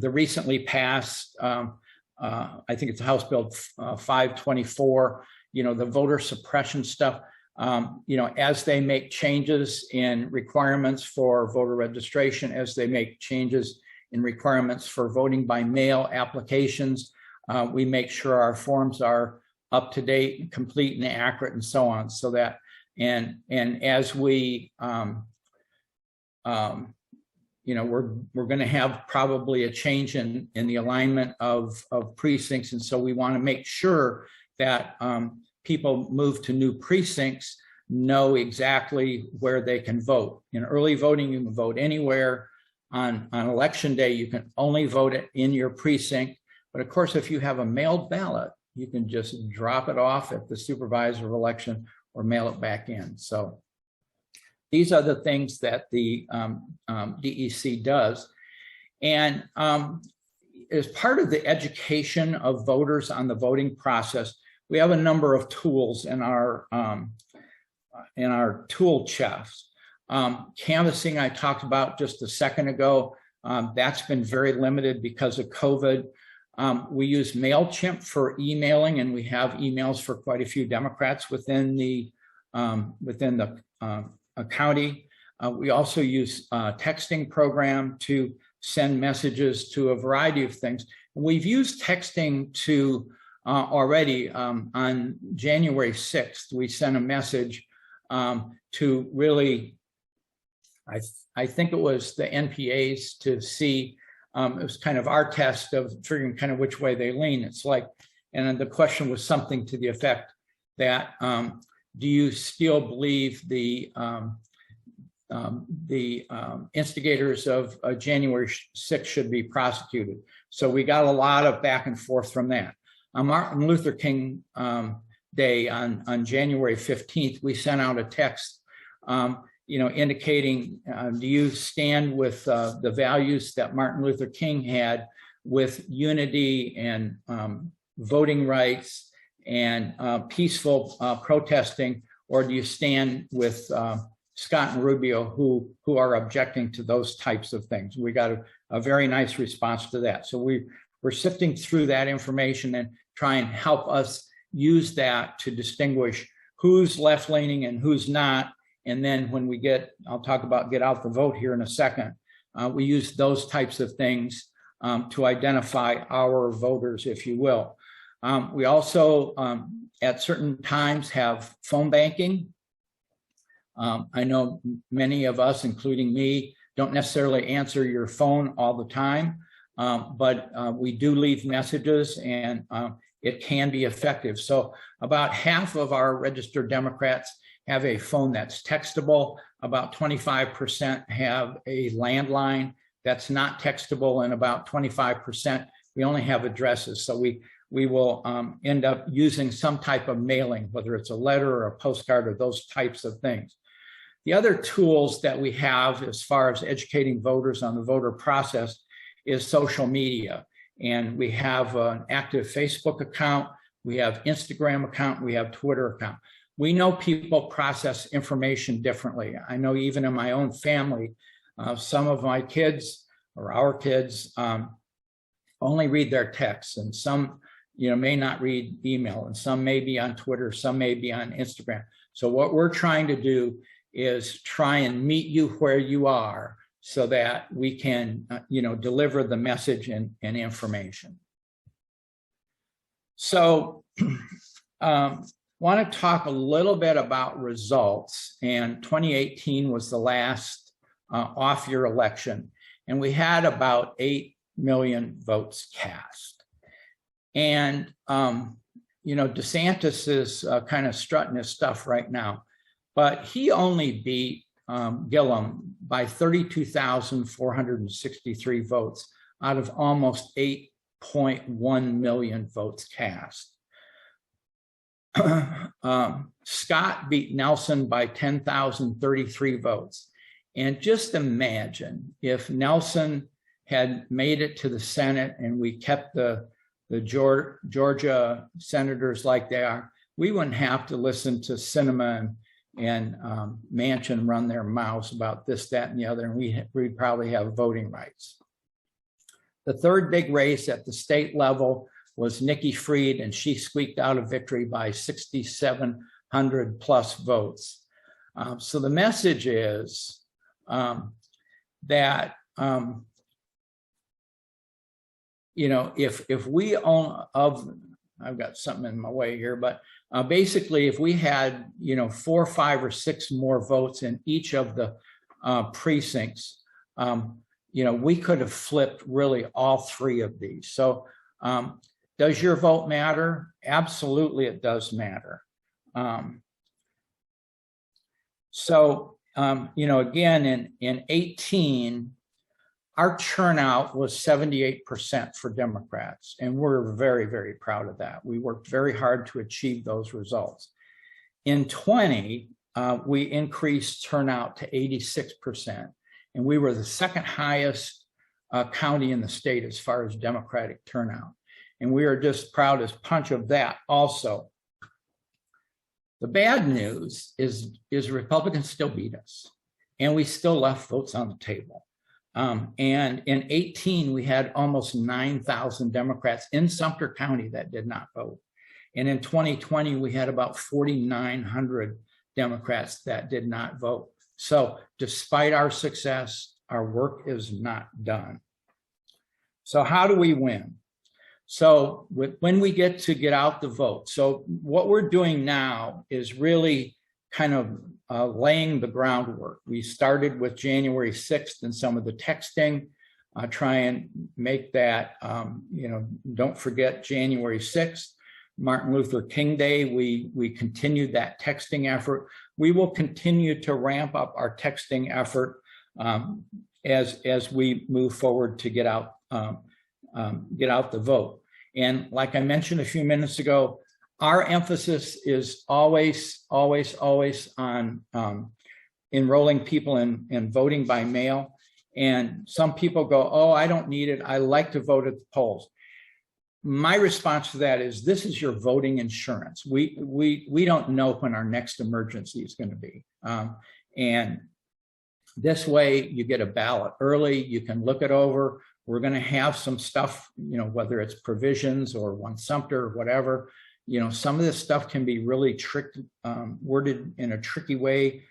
the recently passed, I think it's House Bill 524, the voter suppression stuff. As they make changes in requirements for voter registration, as they make changes in requirements for voting by mail applications, we make sure our forms are up to date, complete, and accurate, and so on. So that, and as we, we're going to have probably a change in the alignment of precincts, and so we want to make sure that people move to new precincts know exactly where they can vote. In early voting, you can vote anywhere. On election day, you can only vote in your precinct. But of course, if you have a mailed ballot, you can just drop it off at the supervisor of election or mail it back in. So these are the things that the DEC does. And as part of the education of voters on the voting process, we have a number of tools in our tool chest. Canvassing, I talked about just a second ago. That's been very limited because of COVID. We use MailChimp for emailing, and we have emails for quite a few Democrats within the county. We also use a texting program to send messages to a variety of things. And we've used texting to already on January 6th, we sent a message to really I think it was the NPAs to see, it was kind of our test of figuring kind of which way they lean. It's like, and then the question was something to the effect that, do you still believe the instigators of January 6th should be prosecuted? So we got a lot of back and forth from that. On Martin Luther King Day on January 15th, we sent out a text, indicating, do you stand with the values that Martin Luther King had with unity and voting rights and peaceful protesting, or do you stand with Scott and Rubio who are objecting to those types of things? We got a very nice response to that. So we're sifting through that information and try and help us use that to distinguish who's left-leaning and who's not. And then when we I'll talk about get out the vote here in a second, we use those types of things to identify our voters, if you will. We also, at certain times, have phone banking. I know many of us, including me, don't necessarily answer your phone all the time, but we do leave messages, and it can be effective. So about half of our registered Democrats have a phone that's textable. About 25% have a landline that's not textable, and about 25% we only have addresses. So we will end up using some type of mailing, whether it's a letter or a postcard or those types of things. The other tools that we have as far as educating voters on the voter process is social media. And we have an active Facebook account, we have Instagram account, we have Twitter account. We know people process information differently. I know even in my own family, some of my kids or our kids only read their texts, and some may not read email, and some may be on Twitter, some may be on Instagram. So what we're trying to do is try and meet you where you are so that we can, deliver the message and information. So want to talk a little bit about results. And 2018 was the last off-year election, and we had about 8 million votes cast. And, DeSantis is kind of strutting his stuff right now, but he only beat Gillum by 32,463 votes out of almost 8.1 million votes cast. Scott beat Nelson by 10,033 votes. And just imagine if Nelson had made it to the Senate and we kept the Georgia senators like they are, we wouldn't have to listen to Sinema and Manchin run their mouths about this, that, and the other, and we'd probably have voting rights. The third big race at the state level was Nikki Fried, and she squeaked out a victory by 6,700 plus votes. So the message is that if we own I've got something in my way here, but basically, if we had 4, 5, or 6 more votes in each of the precincts, we could have flipped really all 3 of these. So does your vote matter? Absolutely, it does matter. Again, in 18, our turnout was 78% for Democrats, and we're very, very proud of that. We worked very hard to achieve those results. In 20, we increased turnout to 86%, and we were the second highest county in the state as far as Democratic turnout. And we are just proud as punch of that also. The bad news is Republicans still beat us, and we still left votes on the table. And in 18, we had almost 9,000 Democrats in Sumter County that did not vote. And in 2020, we had about 4,900 Democrats that did not vote. So despite our success, our work is not done. So how do we win? So when we get out the vote, so what we're doing now is really kind of laying the groundwork. We started with January 6th and some of the texting, try and make that, don't forget January 6th, Martin Luther King Day. We continued that texting effort. We will continue to ramp up our texting effort as we move forward to get out the vote. And like I mentioned a few minutes ago, our emphasis is always on enrolling people in voting by mail. And some people go, oh, I don't need it. I like to vote at the polls. My response to that is, this is your voting insurance. We don't know when our next emergency is going to be. And this way you get a ballot early, you can look it over. We're going to have some stuff, whether it's provisions or one Sumter or whatever, some of this stuff can be really worded in a tricky way,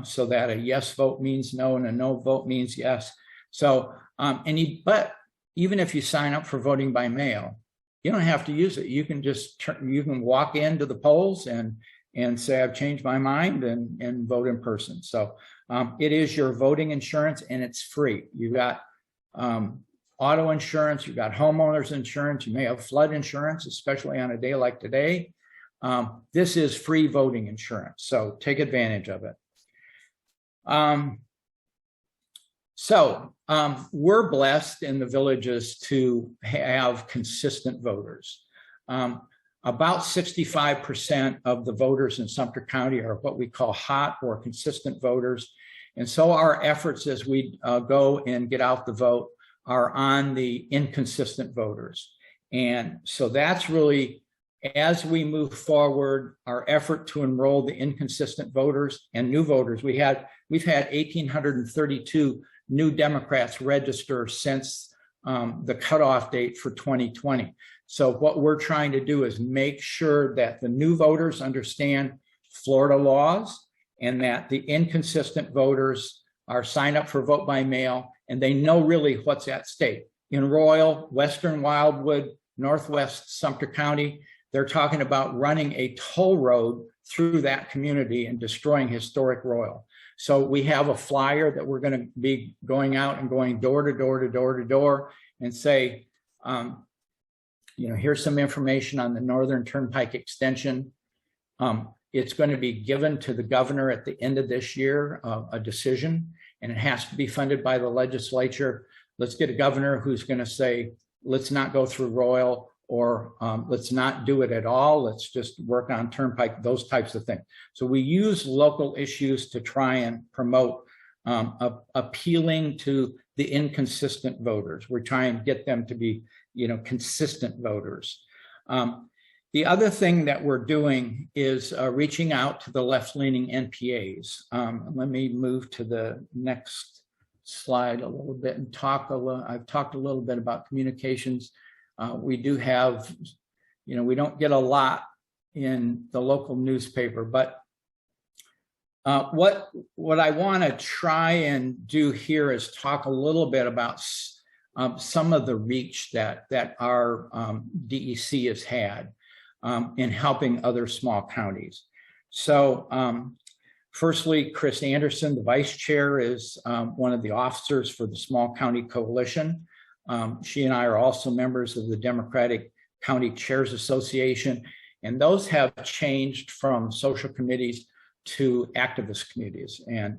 so that a yes vote means no and a no vote means yes. So, but even if you sign up for voting by mail, you don't have to use it. You can just you can walk into the polls and say, I've changed my mind, and vote in person. So it is your voting insurance, and it's free. You got auto insurance, you've got homeowners insurance, you may have flood insurance, especially on a day like today. This is free voting insurance, so take advantage of it. We're blessed in the villages to have consistent voters. About 65% of the voters in Sumter County are what we call hot or consistent voters. And so our efforts as we go and get out the vote are on the inconsistent voters. And so that's really, as we move forward, our effort to enroll the inconsistent voters and new voters. We've had 1,832 new Democrats register since the cutoff date for 2020. So what we're trying to do is make sure that the new voters understand Florida laws, and that the inconsistent voters are signed up for vote by mail, and they know really what's at stake. In Royal, Western Wildwood, Northwest Sumter County, they're talking about running a toll road through that community and destroying historic Royal. So we have a flyer that we're going to be going out and going door to door to door to door and say, here's some information on the Northern Turnpike extension. It's going to be given to the governor at the end of this year, a decision, and it has to be funded by the legislature. Let's get a governor who's going to say, let's not go through Royal, or let's not do it at all. Let's just work on Turnpike, those types of things. So we use local issues to try and promote appealing to the inconsistent voters. We're trying to get them to be, consistent voters. The other thing that we're doing is reaching out to the left-leaning NPAs. Let me move to the next slide a little bit and I've talked a little bit about communications. We do have, we don't get a lot in the local newspaper, but what I want to try and do here is talk a little bit about some of the reach that our DEC has had in helping other small counties. So firstly, Chris Anderson, the vice chair, is one of the officers for the Small County Coalition. She and I are also members of the Democratic County Chairs Association, and those have changed from social committees to activist committees. And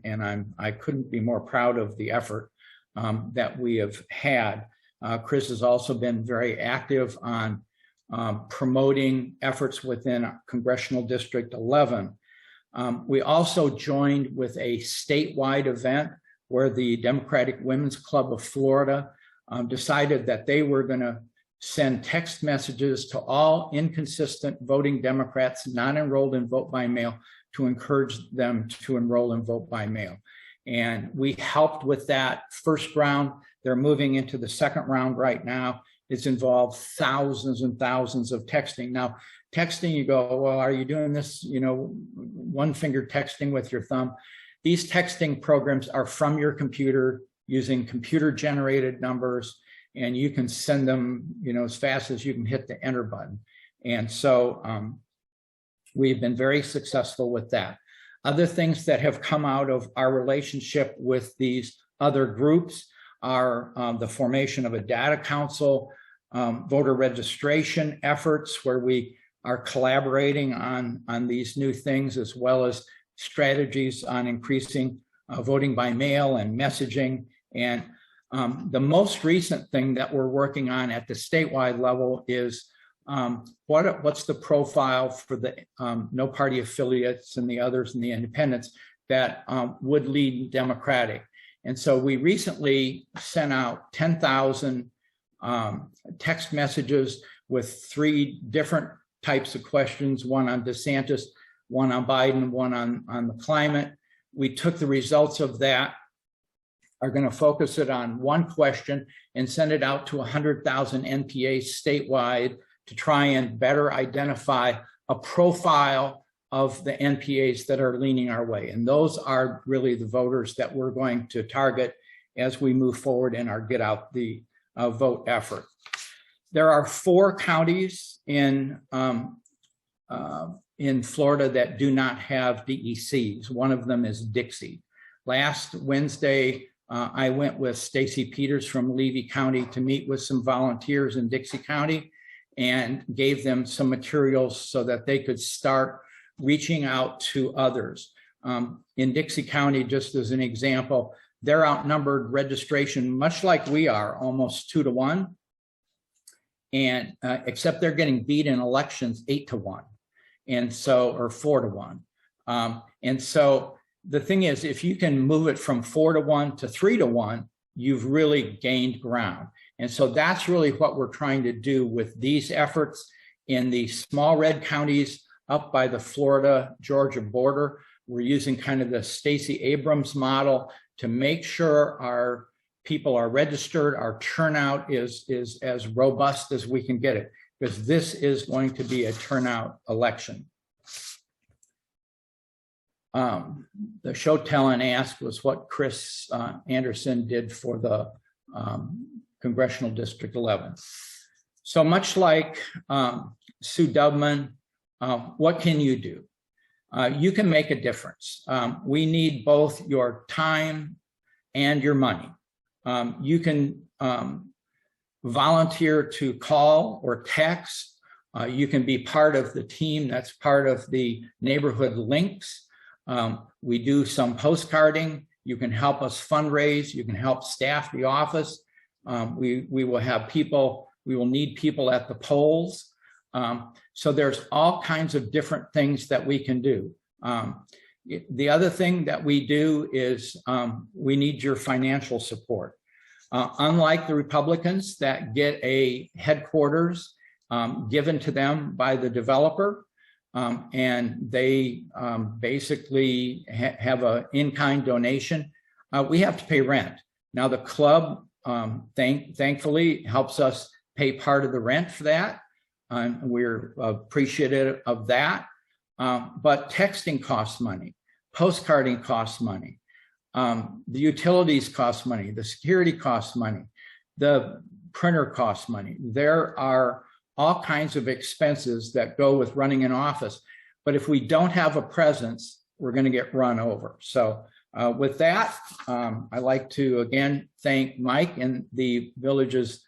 I couldn't be more proud of the effort that we have had. Chris has also been very active on promoting efforts within Congressional District 11. We also joined with a statewide event where the Democratic Women's Club of Florida decided that they were going to send text messages to all inconsistent voting Democrats not enrolled in vote by mail to encourage them to enroll in vote by mail. And we helped with that first round. They're moving into the second round right now. It's involved thousands and thousands of texting. Now, texting, you go, well, are you doing this, one finger texting with your thumb? These texting programs are from your computer using computer generated numbers, and you can send them, as fast as you can hit the enter button. And so we've been very successful with that. Other things that have come out of our relationship with these other groups are the formation of a data council, voter registration efforts where we are collaborating on these new things, as well as strategies on increasing voting by mail and messaging. And the most recent thing that we're working on at the statewide level is what's the profile for the no party affiliates and the others and the independents that would lead Democratic. And so we recently sent out 10,000 text messages with 3 different types of questions, one on DeSantis, one on Biden, one on the climate. We took the results of that, are going to focus it on one question and send it out to 100,000 NPAs statewide to try and better identify a profile of the NPAs that are leaning our way. And those are really the voters that we're going to target as we move forward in our Get Out the Vote effort. There are 4 counties in Florida that do not have DECs. One of them is Dixie. Last Wednesday, I went with Stacy Peters from Levy County to meet with some volunteers in Dixie County and gave them some materials so that they could start reaching out to others. In Dixie County, just as an example, they're outnumbered registration, much like we are, almost 2 to 1. And except they're getting beat in elections 8 to 1. And so, or 4 to 1. And so the thing is, if you can move it from 4 to 1 to 3 to 1, you've really gained ground. And so that's really what we're trying to do with these efforts in the small red counties up by the Florida-Georgia border. We're using kind of the Stacey Abrams model to make sure our people are registered, our turnout is as robust as we can get it, because this is going to be a turnout election. The show tell and ask was what Chris Anderson did for the Congressional District 11. So much like Sue Dubman, what can you do? You can make a difference. We need both your time and your money. You can volunteer to call or text. You can be part of the team that's part of the neighborhood links. We do some postcarding. You can help us fundraise. You can help staff the office. We will have people, we will need people at the polls. So there's all kinds of different things that we can do. The other thing that we do is we need your financial support. Unlike the Republicans that get a headquarters given to them by the developer, and they basically have an in-kind donation, we have to pay rent. Now the club thankfully helps us pay part of the rent for that. We're appreciative of that. But texting costs money, postcarding costs money, the utilities cost money, the security costs money, the printer costs money. There are all kinds of expenses that go with running an office. But if we don't have a presence, we're going to get run over. So with that, I'd like to again thank Mike and the village's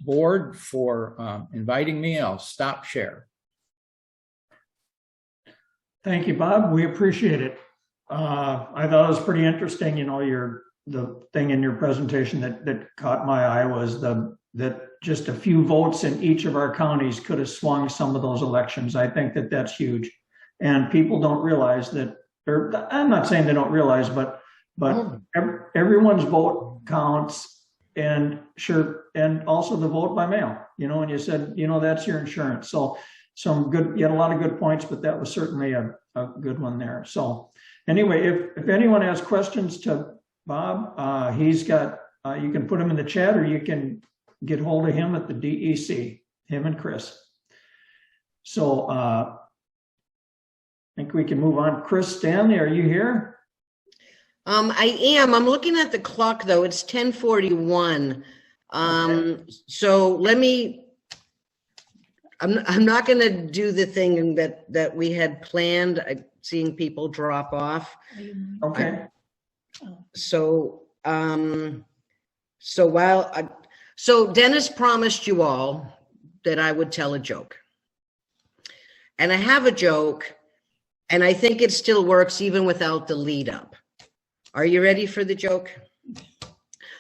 board for inviting me. I'll stop share. Thank you, Bob. We appreciate it. I thought it was pretty interesting. You know, the thing in your presentation that caught my eye was that just a few votes in each of our counties could have swung some of those elections. I think that that's huge, and people don't realize that. Or I'm not saying they don't realize, but everyone's vote counts, and sure, and also the vote by mail. You know, and you said, you know, that's your insurance. So some good, you had a lot of good points, but that was certainly a good one there. So anyway, if anyone has questions to Bob, he's got, you can put them in the chat, or you can get hold of him at the DEC, him and Chris. So I think we can move on. Chris Stanley, are you here? I am. I'm looking at the clock though. It's 10:41. Okay. So let me. I'm not going to do the thing that we had planned. seeing people drop off. Okay. So, so Dennis promised you all that I would tell a joke. And I have a joke, and I think it still works even without the lead up. Are you ready for the joke?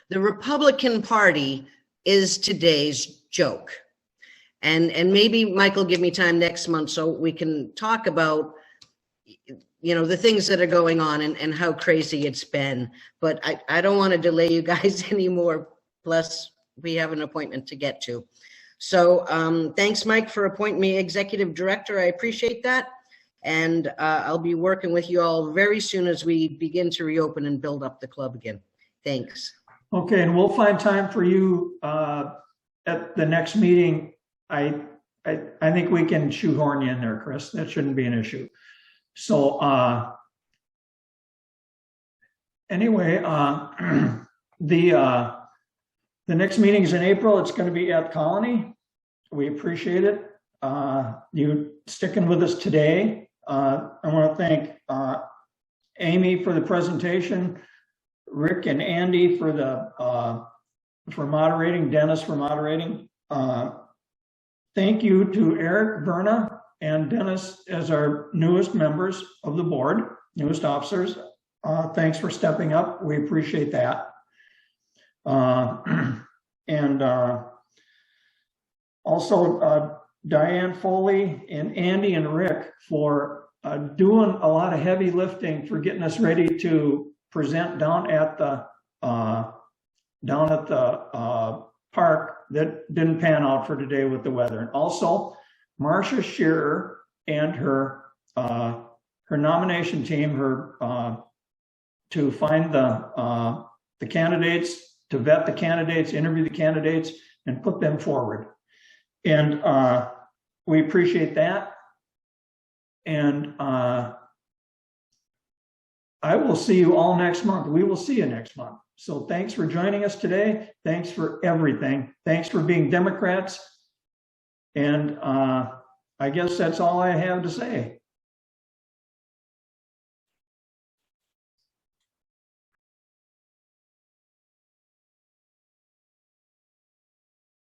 The Republican Party is today's joke. And maybe Michael give me time next month so we can talk about, the things that are going on and how crazy it's been. But I don't want to delay you guys anymore. Plus, we have an appointment to get to. So thanks, Mike, for appointing me executive director. I appreciate that. And I'll be working with you all very soon as we begin to reopen and build up the club again. Thanks. Okay, and we'll find time for you at the next meeting. I think we can shoehorn you in there, Chris. That shouldn't be an issue. So anyway, the next meeting is in April. It's going to be at Colony. We appreciate it. You sticking with us today. I want to thank Amy for the presentation, Rick and Andy for moderating, Dennis for moderating. Thank you to Eric, Verna, and Dennis as our newest members of the board, newest officers. Thanks for stepping up. We appreciate that. And also Diane Foley and Andy and Rick for doing a lot of heavy lifting for getting us ready to present down at the park that didn't pan out for today with the weather. And also Marcia Shearer and her nomination team, to find the candidates, to vet the candidates, interview the candidates, and put them forward. And we appreciate that. And I will see you all next month. We will see you next month. So thanks for joining us today. Thanks for everything. Thanks for being Democrats. And I guess that's all I have to say.